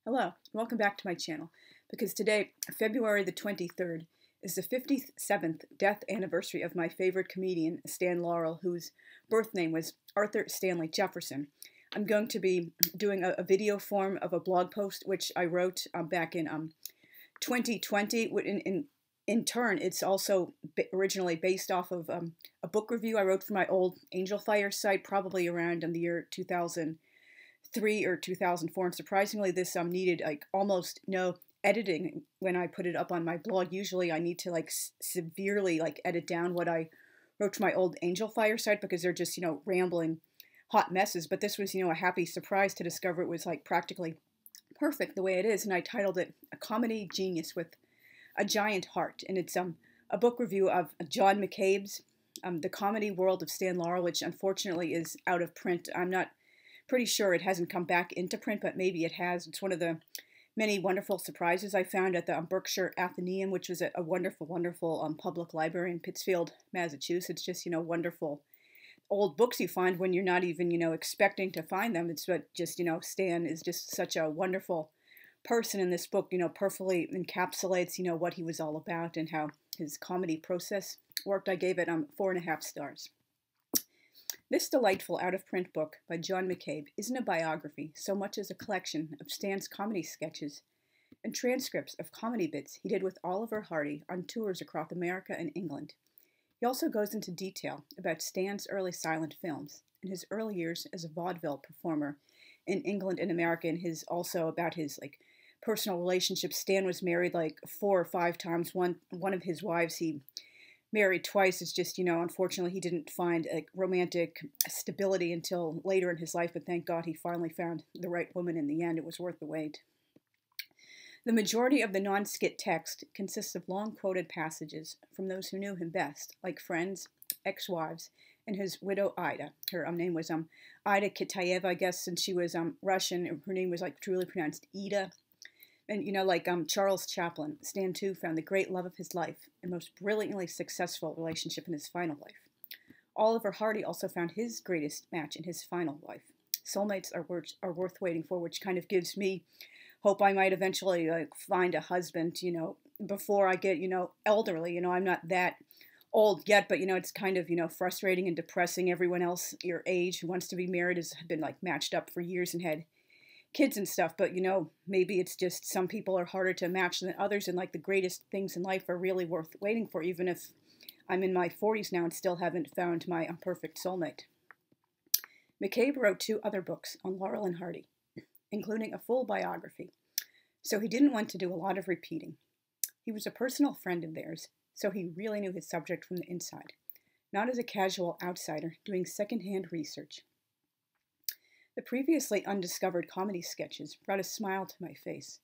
Hello, welcome back to my channel, because today, February the 23rd, is the 57th death anniversary of my favorite comedian, Stan Laurel, whose birth name was Arthur Stanley Jefferson. I'm going to be doing a video form of a blog post, which I wrote back in 2020. In turn, it's also originally based off of a book review I wrote for my old Angel Fire site, probably around in the year 2003 or 2004, and surprisingly this needed like almost no editing when I put it up on my blog. Usually I need to like severely like edit down what I wrote to my old Angel Fire site because they're just, rambling hot messes, but this was, a happy surprise to discover it was like practically perfect the way it is, and I titled it A Comedy Genius with a Giant Heart, and it's a book review of John McCabe's The Comedy World of Stan Laurel, which unfortunately is out of print. I'm not pretty sure it hasn't come back into print, but maybe it has. It's one of the many wonderful surprises I found at the Berkshire Atheneum, which was a wonderful public library in Pittsfield, Massachusetts. Just, wonderful old books you find when you're not even, expecting to find them. It's what just, Stan is just such a wonderful person, in this book, perfectly encapsulates, what he was all about and how his comedy process worked. I gave it 4.5 stars. This delightful out-of-print book by John McCabe isn't a biography so much as a collection of Stan's comedy sketches and transcripts of comedy bits he did with Oliver Hardy on tours across America and England. He also goes into detail about Stan's early silent films and his early years as a vaudeville performer in England and America, and also about his personal relationships. Stan was married 4 or 5 times. One of his wives he married twice. It's just, unfortunately he didn't find romantic stability until later in his life, but thank God he finally found the right woman in the end. It was worth the wait. The majority of the non-skit text consists of long quoted passages from those who knew him best, like friends, ex-wives, and his widow Ida. Her name was Ida Kitayeva, I guess, since she was Russian. Her name was truly pronounced Ida. And, Charles Chaplin, Stan too found the great love of his life and most brilliantly successful relationship in his final life. Oliver Hardy also found his greatest match in his final life. Soulmates are worth waiting for, which kind of gives me hope I might eventually find a husband, before I get, elderly. I'm not that old yet, but, it's kind of, frustrating and depressing. Everyone else your age who wants to be married has been, matched up for years and had kids and stuff, but, maybe it's just some people are harder to match than others, and, the greatest things in life are really worth waiting for, even if I'm in my 40s now and still haven't found my perfect soulmate. McCabe wrote 2 other books on Laurel and Hardy, including a full biography, so he didn't want to do a lot of repeating. He was a personal friend of theirs, so he really knew his subject from the inside, not as a casual outsider doing secondhand research. The previously undiscovered comedy sketches brought a smile to my face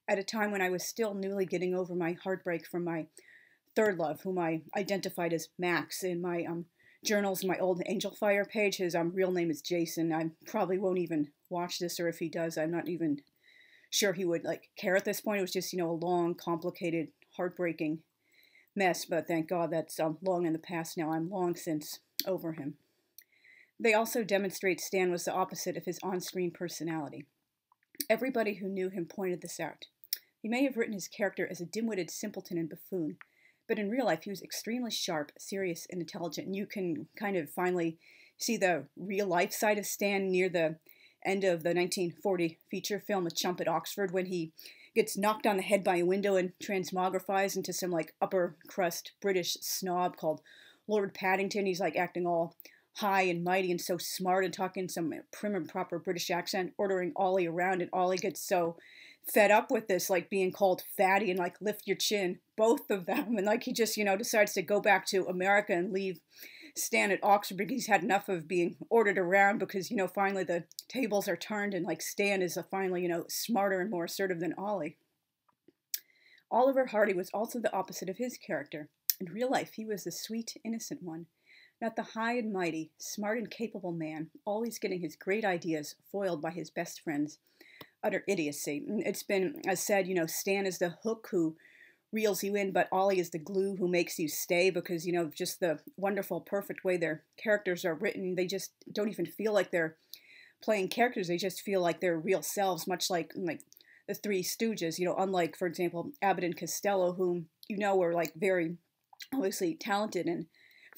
at a time when I was still newly getting over my heartbreak from my third love, whom I identified as Max in my journals. My old Angel Fire page, his real name is Jason. I probably won't even watch this, or if he does, I'm not even sure he would care at this point. It was just, a long, complicated, heartbreaking mess, but thank God that's long in the past now. I'm long since over him. They also demonstrate Stan was the opposite of his on-screen personality. Everybody who knew him pointed this out. He may have written his character as a dim-witted simpleton and buffoon, but in real life he was extremely sharp, serious, and intelligent, and you can kind of finally see the real-life side of Stan near the end of the 1940 feature film A Chump at Oxford, when he gets knocked on the head by a window and transmogrifies into some upper-crust British snob called Lord Paddington. He's acting all high and mighty and so smart and talking some prim and proper British accent, ordering Ollie around, and Ollie gets so fed up with this, being called fatty and lift your chin, both of them, and he just, decides to go back to America and leave Stan at Oxford because he's had enough of being ordered around, because, finally the tables are turned and Stan is finally, smarter and more assertive than Ollie. Oliver Hardy was also the opposite of his character. In real life, he was the sweet, innocent one, not the high and mighty, smart and capable man, always getting his great ideas foiled by his best friend's utter idiocy. It's been said, Stan is the hook who reels you in, but Ollie is the glue who makes you stay, because, just the wonderful, perfect way their characters are written. They just don't even feel like they're playing characters. They just feel like their real selves, much like the Three Stooges, unlike, for example, Abbott and Costello, whom were like very obviously talented and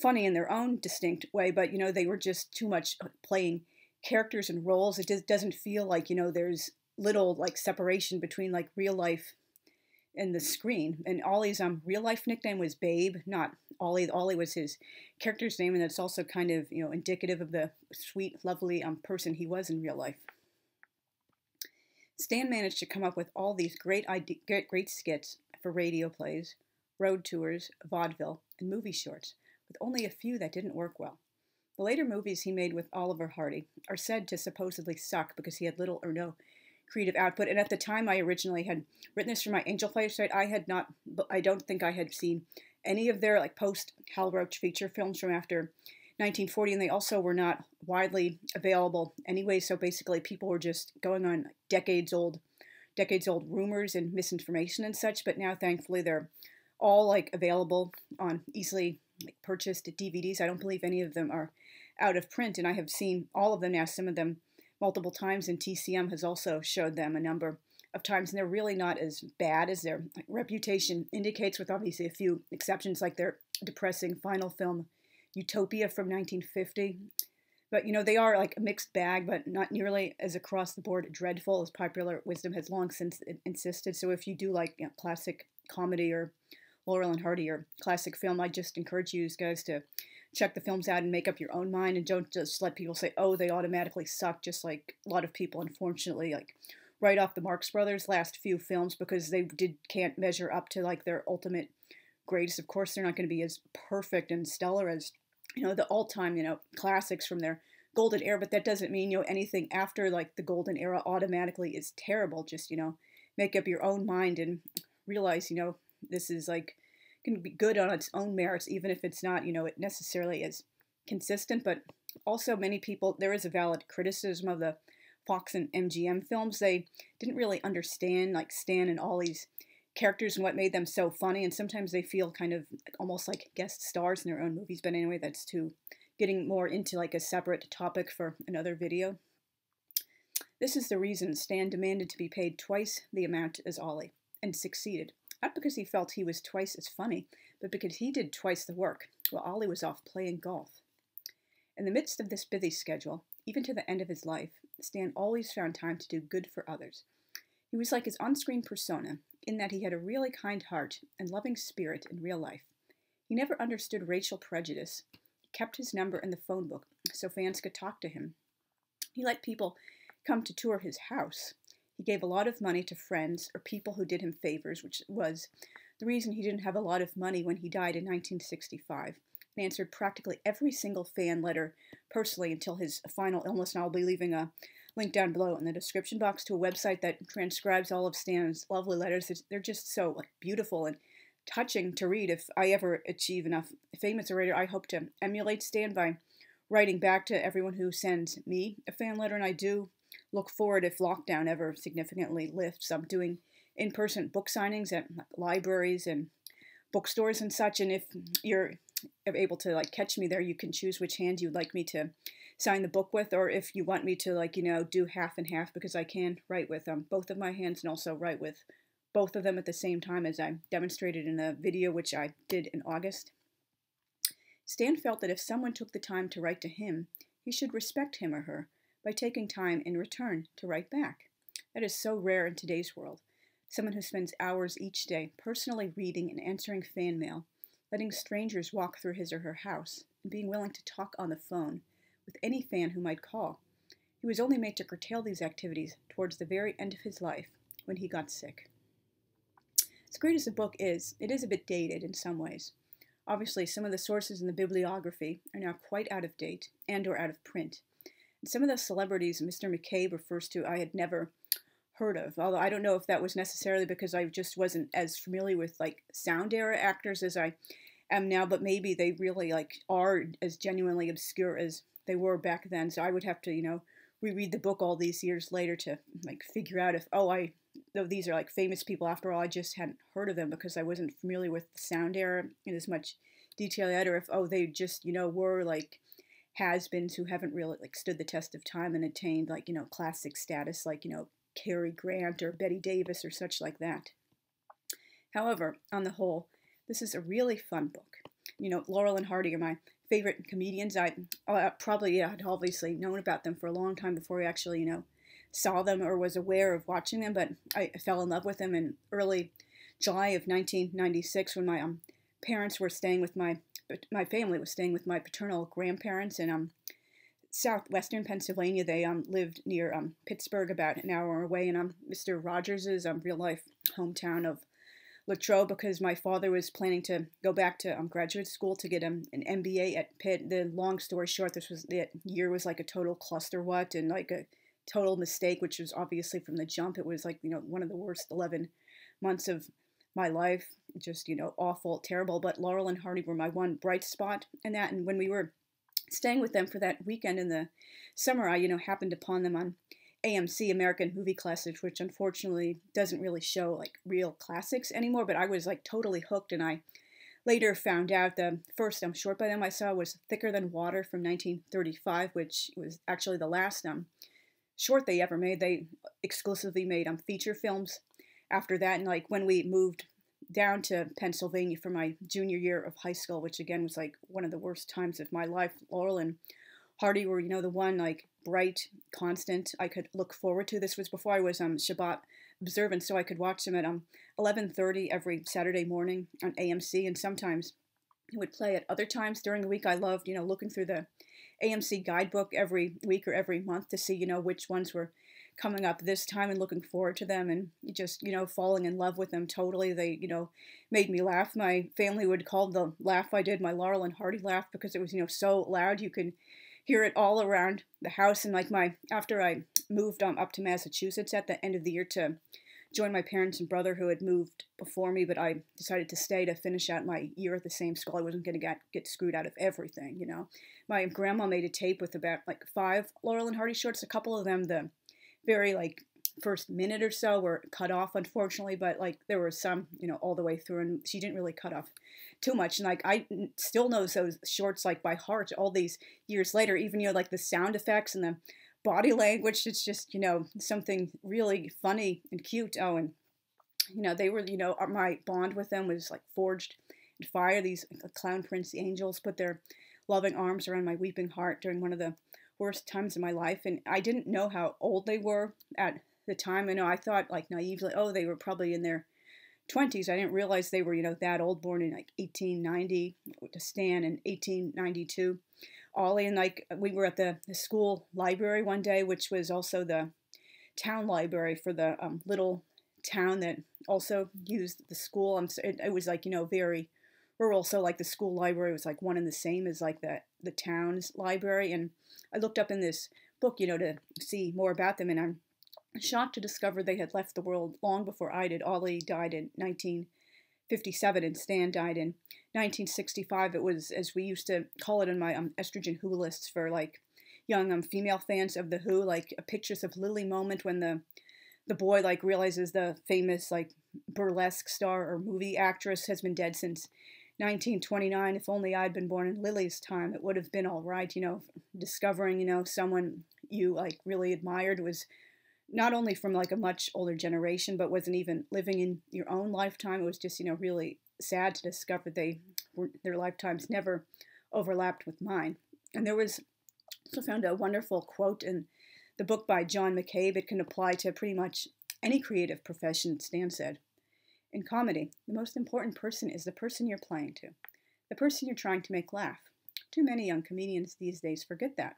funny in their own distinct way, but they were just too much playing characters and roles. It just doesn't feel like there's little like separation between like real life and the screen. And Ollie's real life nickname was Babe, not Ollie. Ollie was his character's name, and that's also kind of indicative of the sweet, lovely person he was in real life. Stan managed to come up with all these great skits for radio plays, road tours, vaudeville, and movie shorts, with only a few that didn't work well. The later movies he made with Oliver Hardy are said to supposedly suck because he had little or no creative output. And at the time I originally had written this for my Angel Fire site, I don't think I had seen any of their like post Hal Roach feature films from after 1940, and they also were not widely available anyway. So basically, people were just going on decades old rumors and misinformation and such. But now, thankfully, they're all like available on easily like purchased DVDs. I don't believe any of them are out of print, and I have seen all of them now. Some of them multiple times, and TCM has also showed them a number of times, and they're really not as bad as their reputation indicates, with obviously a few exceptions like their depressing final film Utopia from 1950. But they are like a mixed bag, but not nearly as across the board dreadful as popular wisdom has long since insisted. So if you do like classic comedy or Laurel and Hardy or classic film, I just encourage you guys to check the films out and make up your own mind, and don't just let people say, oh, they automatically suck, just like a lot of people unfortunately like write off the Marx Brothers' last few films because they can't measure up to like their ultimate greatest. Of course, they're not going to be as perfect and stellar as the all-time classics from their golden era, but that doesn't mean anything after like the golden era automatically is terrible. Just make up your own mind and realize this is like going to be good on its own merits, even if it's not it necessarily is consistent. But also many people, there is a valid criticism of the Fox and MGM films. They didn't really understand like Stan and Ollie's characters and what made them so funny, and sometimes they feel kind of almost like guest stars in their own movies. But anyway, that's getting more into like a separate topic for another video. This is the reason Stan demanded to be paid twice the amount as Ollie, and succeeded. Not because he felt he was twice as funny, but because he did twice the work, while Ollie was off playing golf. In the midst of this busy schedule, even to the end of his life, Stan always found time to do good for others. He was like his on-screen persona, in that he had a really kind heart and loving spirit in real life. He never understood racial prejudice. He kept his number in the phone book so fans could talk to him. He let people come to tour his house. He gave a lot of money to friends or people who did him favors, which was the reason he didn't have a lot of money when he died in 1965, and answered practically every single fan letter personally until his final illness. And I'll be leaving a link down below in the description box to a website that transcribes all of Stan's lovely letters. They're just so beautiful and touching to read. If I ever achieve enough fame as a writer, I hope to emulate Stan by writing back to everyone who sends me a fan letter, and I do look forward, if lockdown ever significantly lifts, I'm doing in-person book signings at libraries and bookstores and such. And if you're able to like catch me there, you can choose which hand you'd like me to sign the book with, or if you want me to like do half and half, because I can write with both of my hands and also write with both of them at the same time, as I demonstrated in a video which I did in August. Stan felt that if someone took the time to write to him, he should respect him or her by taking time in return to write back. That is so rare in today's world. Someone who spends hours each day personally reading and answering fan mail, letting strangers walk through his or her house, and being willing to talk on the phone with any fan who might call. He was only made to curtail these activities towards the very end of his life, when he got sick. As great as the book is, it is a bit dated in some ways. Obviously, some of the sources in the bibliography are now quite out of date and or out of print. And some of the celebrities Mr. McCabe refers to I had never heard of, although I don't know if that was necessarily because I just wasn't as familiar with like sound era actors as I am now, but maybe they really like are as genuinely obscure as they were back then. So I would have to, reread the book all these years later to like figure out if, though these are like famous people after all, I just hadn't heard of them because I wasn't familiar with the sound era in as much detail yet, or if, they just, were like has-beens who haven't really like stood the test of time and attained like, classic status, like, Cary Grant or Betty Davis or such like that. However, on the whole, this is a really fun book. Laurel and Hardy are my favorite comedians. I probably had obviously known about them for a long time before I actually, saw them or was aware of watching them, but I fell in love with them in early July of 1996 when my parents were staying with my family was staying with my paternal grandparents in southwestern Pennsylvania. They lived near Pittsburgh, about an hour away, and Mr. Rogers's real life hometown of Latrobe, because my father was planning to go back to graduate school to get an MBA at Pitt. The long story short, the year was like a total cluster what and like a total mistake, which was obviously from the jump. It was like, one of the worst 11 months of my life, just, awful, terrible. But Laurel and Hardy were my one bright spot in that. And when we were staying with them for that weekend in the summer, I, happened upon them on AMC, American Movie Classics, which unfortunately doesn't really show like real classics anymore, but I was like totally hooked. And I later found out the first short by them I saw was Thicker Than Water from 1935, which was actually the last short they ever made. They exclusively made feature films after that. And like when we moved down to Pennsylvania for my junior year of high school, which again was like one of the worst times of my life, Laurel and Hardy were, the one like bright constant I could look forward to. This was before I was Shabbat observant, so I could watch them at 11:30 every Saturday morning on AMC, and sometimes it would play at other times during the week. I loved, looking through the AMC guidebook every week or every month to see, which ones were coming up this time and looking forward to them and just, falling in love with them totally. They, made me laugh. My family would call the laugh I did my Laurel and Hardy laugh because it was, so loud you could hear it all around the house. And like after I moved up to Massachusetts at the end of the year to join my parents and brother who had moved before me, but I decided to stay to finish out my year at the same school. I wasn't going to get screwed out of everything, My grandma made a tape with about like 5 Laurel and Hardy shorts. A couple of them, the very like first minute or so were cut off, unfortunately, but like there were some, all the way through, and she didn't really cut off too much. And like I still know those shorts like by heart all these years later, even, like the sound effects and the body language. It's just, something really funny and cute. Oh, and, they were, my bond with them was like forged in fire. These clown prince angels put their loving arms around my weeping heart during one of the worst times of my life. And I didn't know how old they were at the time. I thought like naively, oh, they were probably in their 20s. I didn't realize they were, that old, born in like 1890, to Stan in 1892. Ollie, and like we were at the school library one day, which was also the town library for the little town that also used the school. It was like, very rural, so like the school library was like one and the same as like the town's library. And I looked up in this book, to see more about them, and I'm shocked to discover they had left the world long before I did. Ollie died in 1957, and Stan died in 1965. It was, as we used to call it in my estrogen Who lists for like young female fans of the Who, like pictures of Lily moment when the boy like realizes the famous like burlesque star or movie actress has been dead since 1929. If only I'd been born in Lily's time, it would have been all right. Discovering, someone you like really admired was not only from like a much older generation, but wasn't even living in your own lifetime. It was just, really sad to discover their lifetimes never overlapped with mine. And there was also found a wonderful quote in the book by John McCabe. It can apply to pretty much any creative profession, Stan said. In comedy, the most important person is the person you're playing to, the person you're trying to make laugh. Too many young comedians these days forget that.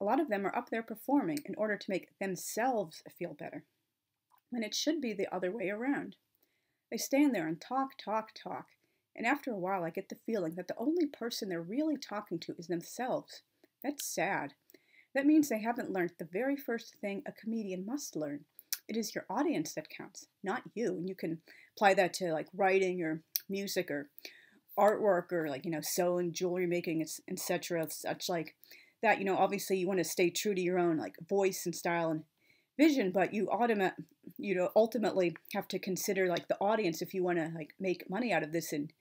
A lot of them are up there performing in order to make themselves feel better, when it should be the other way around. They stand there and talk, and after a while I get the feeling that the only person they're really talking to is themselves. That's sad. That means they haven't learned the very first thing a comedian must learn. It is your audience that counts, not you. And you can apply that to like writing or music or artwork or like, sewing, jewelry making, etc. Such like that. Obviously you want to stay true to your own like voice and style and vision, but you ultimately have to consider like the audience if you want to like make money out of this and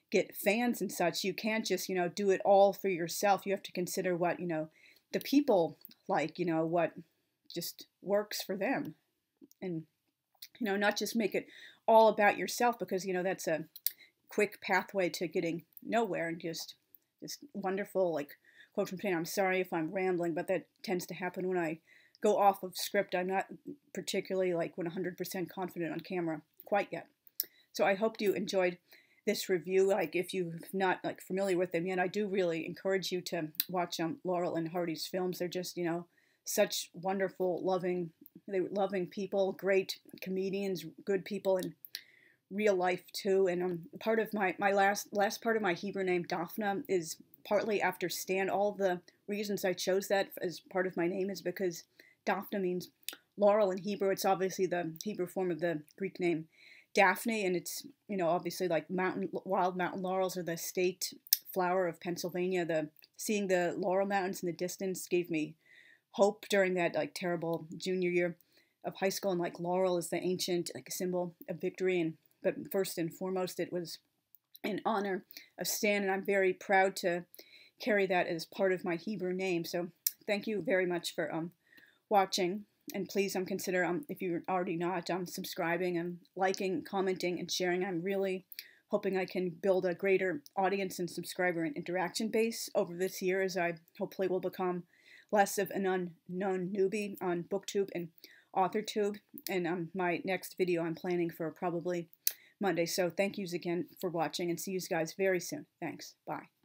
get fans and such. You can't just, do it all for yourself. You have to consider what, the people like, what just works for them. and not just make it all about yourself, because that's a quick pathway to getting nowhere. And just wonderful, like, quote from Payne. I'm sorry if I'm rambling, but that tends to happen when I go off of script. I'm not particularly like 100% confident on camera quite yet. So I hope you enjoyed this review. Like, if you're not like familiar with them yet, I do really encourage you to watch Laurel and Hardy's films. They're just such wonderful, loving people, great comedians, good people in real life too. And part of my last part of my Hebrew name, Dafna, is partly after Stan. All the reasons I chose that as part of my name is because Dafna means laurel in Hebrew. It's obviously the Hebrew form of the Greek name Daphne, and it's obviously like wild mountain laurels are the state flower of Pennsylvania. Seeing the Laurel Mountains in the distance gave me hope during that like terrible junior year of high school, and like laurel is the ancient like symbol of victory. But first and foremost, it was in honor of Stan, and I'm very proud to carry that as part of my Hebrew name. So thank you very much for watching. And please consider, if you're already not, subscribing and liking, commenting, and sharing. I'm really hoping I can build a greater audience and subscriber and interaction base over this year, as I hopefully will become less of an unknown newbie on BookTube and AuthorTube. And my next video I'm planning for probably Monday. So thank yous again for watching, and see you guys very soon. Thanks. Bye.